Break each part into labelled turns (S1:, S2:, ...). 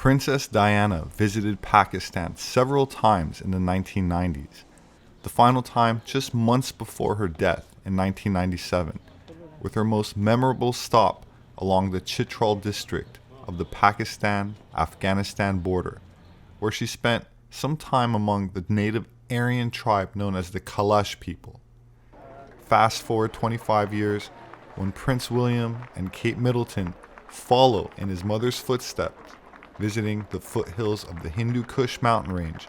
S1: Princess Diana visited Pakistan several times in the 1990s, the final time just months before her death in 1997, with her most memorable stop along the Chitral district of the Pakistan-Afghanistan border, where she spent some time among the native Aryan tribe known as the Kalash people. Fast forward 25 years, when Prince William and Kate Middleton follow in his mother's footsteps, visiting the foothills of the Hindu Kush mountain range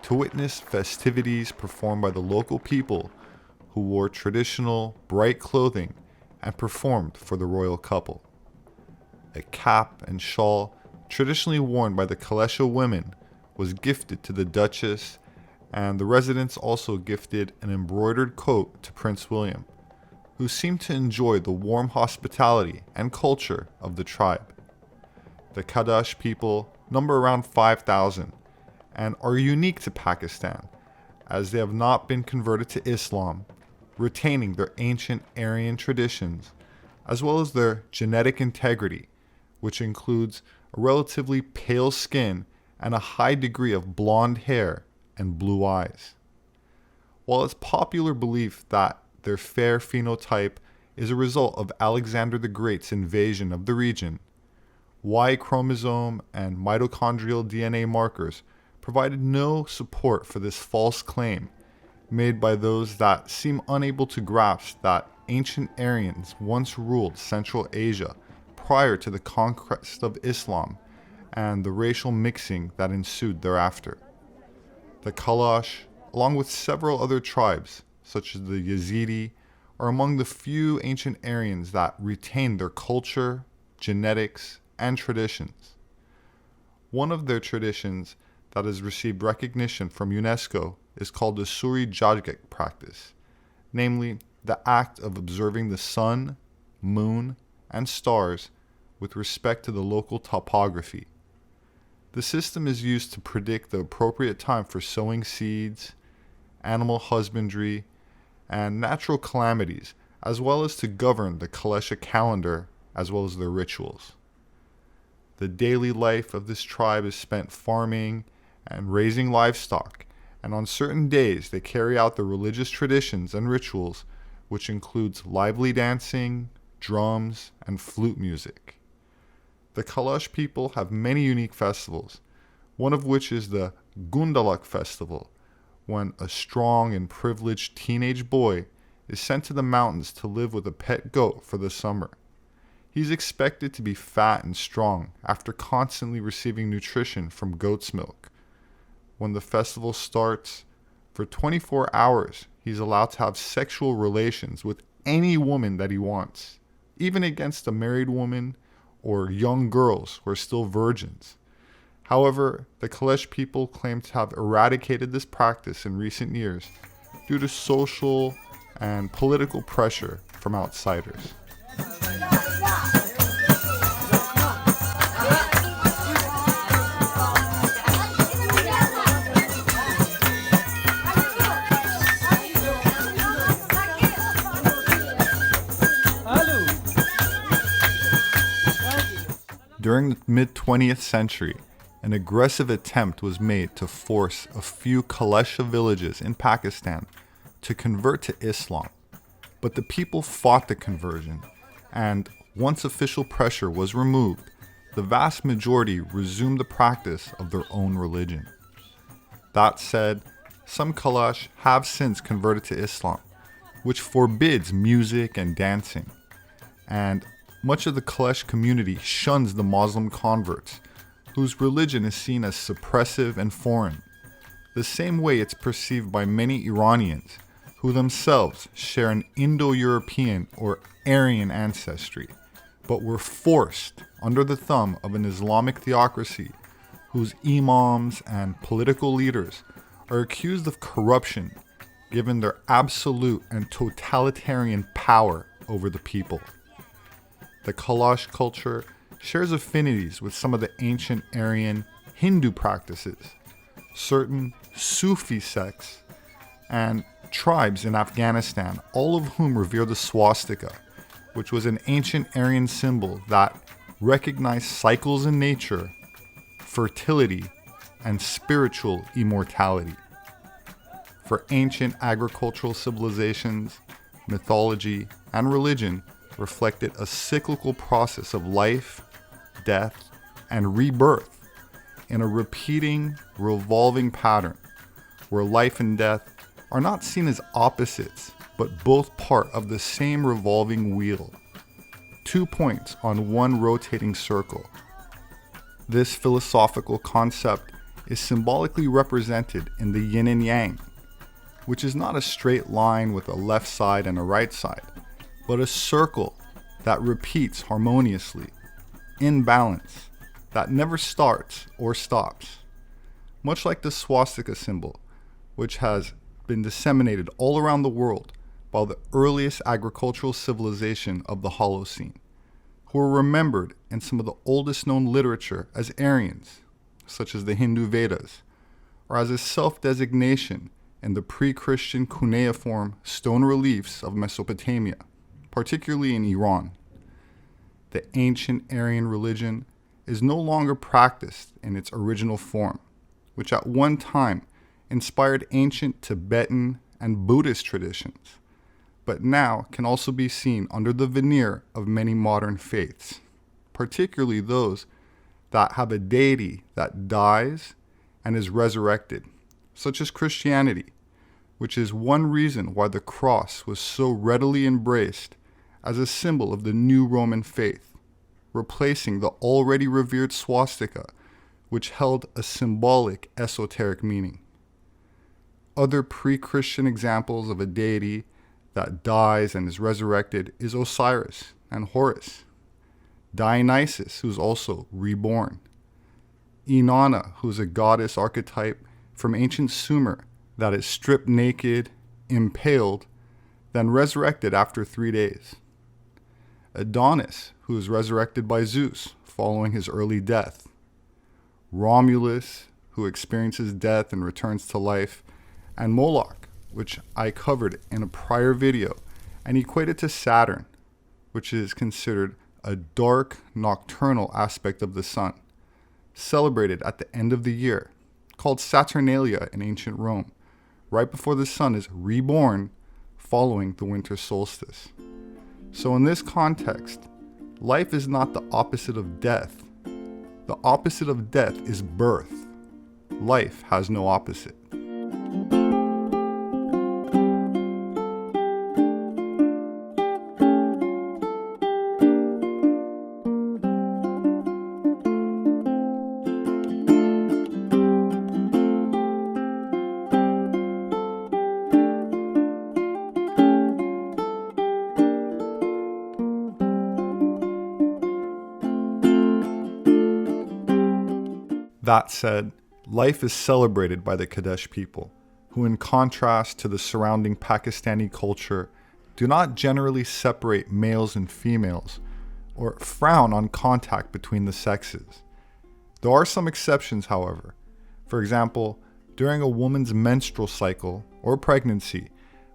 S1: to witness festivities performed by the local people who wore traditional, bright clothing and performed for the royal couple. A cap and shawl traditionally worn by the Kalesha women was gifted to the Duchess, and the residents also gifted an embroidered coat to Prince William, who seemed to enjoy the warm hospitality and culture of the tribe. The Kalash people number around 5,000 and are unique to Pakistan, as they have not been converted to Islam, retaining their ancient Aryan traditions, as well as their genetic integrity, which includes a relatively pale skin and a high degree of blonde hair and blue eyes. While it's popular belief that their fair phenotype is a result of Alexander the Great's invasion of the region, Y chromosome and mitochondrial DNA markers provided no support for this false claim made by those that seem unable to grasp that ancient Aryans once ruled Central Asia prior to the conquest of Islam and the racial mixing that ensued thereafter. The Kalash, along with several other tribes, such as the Yazidi, are among the few ancient Aryans that retain their culture, genetics, and traditions. One of their traditions that has received recognition from UNESCO is called the Suri Jagek practice, namely the act of observing the sun, moon, and stars with respect to the local topography. The system is used to predict the appropriate time for sowing seeds, animal husbandry, and natural calamities, as well as to govern the Kalesha calendar as well as their rituals. The daily life of this tribe is spent farming and raising livestock, and on certain days they carry out their religious traditions and rituals, which includes lively dancing, drums, and flute music. The Kalash people have many unique festivals, one of which is the Gundalak festival, when a strong and privileged teenage boy is sent to the mountains to live with a pet goat for the summer. He's expected to be fat and strong after constantly receiving nutrition from goat's milk. When the festival starts, for 24 hours, he's allowed to have sexual relations with any woman that he wants, even against a married woman or young girls who are still virgins. However, the Kalash people claim to have eradicated this practice in recent years due to social and political pressure from outsiders. During the mid-20th century, an aggressive attempt was made to force a few Kalesha villages in Pakistan to convert to Islam, but the people fought the conversion, and once official pressure was removed, the vast majority resumed the practice of their own religion. That said, some Kalash have since converted to Islam, which forbids music and dancing, and much of the Kalash community shuns the Muslim converts, whose religion is seen as suppressive and foreign, the same way it's perceived by many Iranians, who themselves share an Indo-European or Aryan ancestry, but were forced under the thumb of an Islamic theocracy whose imams and political leaders are accused of corruption given their absolute and totalitarian power over the people. The Kalash culture shares affinities with some of the ancient Aryan Hindu practices, certain Sufi sects, and tribes in Afghanistan, all of whom revere the swastika, which was an ancient Aryan symbol that recognized cycles in nature, fertility, and spiritual immortality. For ancient agricultural civilizations, mythology, and religion reflected a cyclical process of life, death, and rebirth in a repeating, revolving pattern where life and death are not seen as opposites, but both part of the same revolving wheel, 2 points on one rotating circle. This philosophical concept is symbolically represented in the yin and yang, which is not a straight line with a left side and a right side, but a circle that repeats harmoniously, in balance, that never starts or stops. Much like the swastika symbol, which has been disseminated all around the world by the earliest agricultural civilization of the Holocene, who are remembered in some of the oldest known literature as Aryans, such as the Hindu Vedas, or as a self-designation in the pre-Christian cuneiform stone reliefs of Mesopotamia, particularly in Iran. The ancient Aryan religion is no longer practiced in its original form, which at one time inspired ancient Tibetan and Buddhist traditions, but now can also be seen under the veneer of many modern faiths, particularly those that have a deity that dies and is resurrected, such as Christianity, which is one reason why the cross was so readily embraced as a symbol of the new Roman faith, replacing the already revered swastika, which held a symbolic esoteric meaning. Other pre-Christian examples of a deity that dies and is resurrected is Osiris and Horus, Dionysus, who's also reborn, Inanna, who's a goddess archetype from ancient Sumer that is stripped naked, impaled, then resurrected after 3 days, Adonis, who is resurrected by Zeus following his early death, Romulus, who experiences death and returns to life, and Moloch, which I covered in a prior video and equated to Saturn, which is considered a dark, nocturnal aspect of the sun, celebrated at the end of the year, called Saturnalia in ancient Rome, right before the sun is reborn following the winter solstice. So in this context, life is not the opposite of death. The opposite of death is birth. Life has no opposite. That said, life is celebrated by the Kalash people, who in contrast to the surrounding Pakistani culture, do not generally separate males and females, or frown on contact between the sexes. There are some exceptions, however. For example, during a woman's menstrual cycle or pregnancy,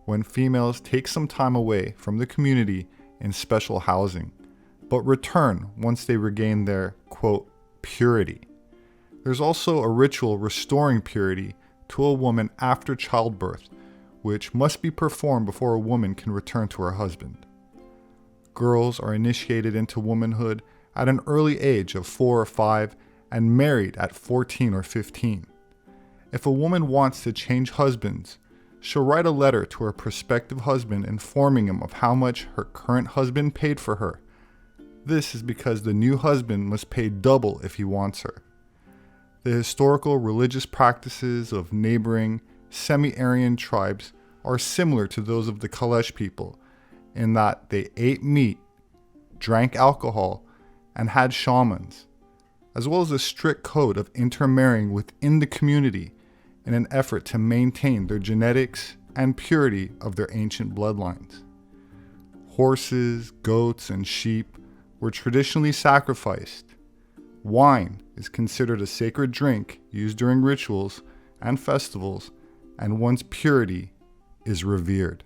S1: when females take some time away from the community in special housing, but return once they regain their, quote, purity. There's also a ritual restoring purity to a woman after childbirth, which must be performed before a woman can return to her husband. Girls are initiated into womanhood at an early age of 4 or 5 and married at 14 or 15. If a woman wants to change husbands, she'll write a letter to her prospective husband informing him of how much her current husband paid for her. This is because the new husband must pay double if he wants her. The historical religious practices of neighboring semi-Aryan tribes are similar to those of the Kalash people in that they ate meat, drank alcohol, and had shamans, as well as a strict code of intermarrying within the community in an effort to maintain their genetics and purity of their ancient bloodlines. Horses, goats, and sheep were traditionally sacrificed. Wine is considered a sacred drink used during rituals and festivals, and one's purity is revered.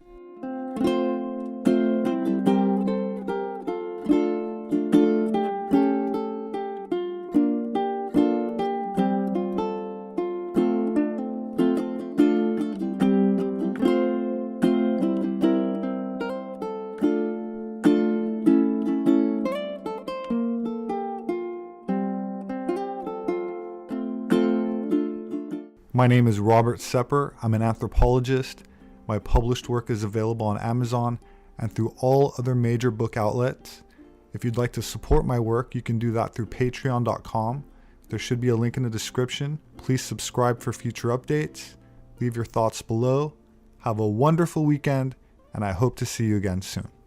S1: My name is Robert Sepehr. I'm an anthropologist. My published work is available on Amazon and through all other major book outlets. If you'd like to support my work, you can do that through patreon.com. There should be a link in the description. Please subscribe for future updates. Leave your thoughts below. Have a wonderful weekend, and I hope to see you again soon.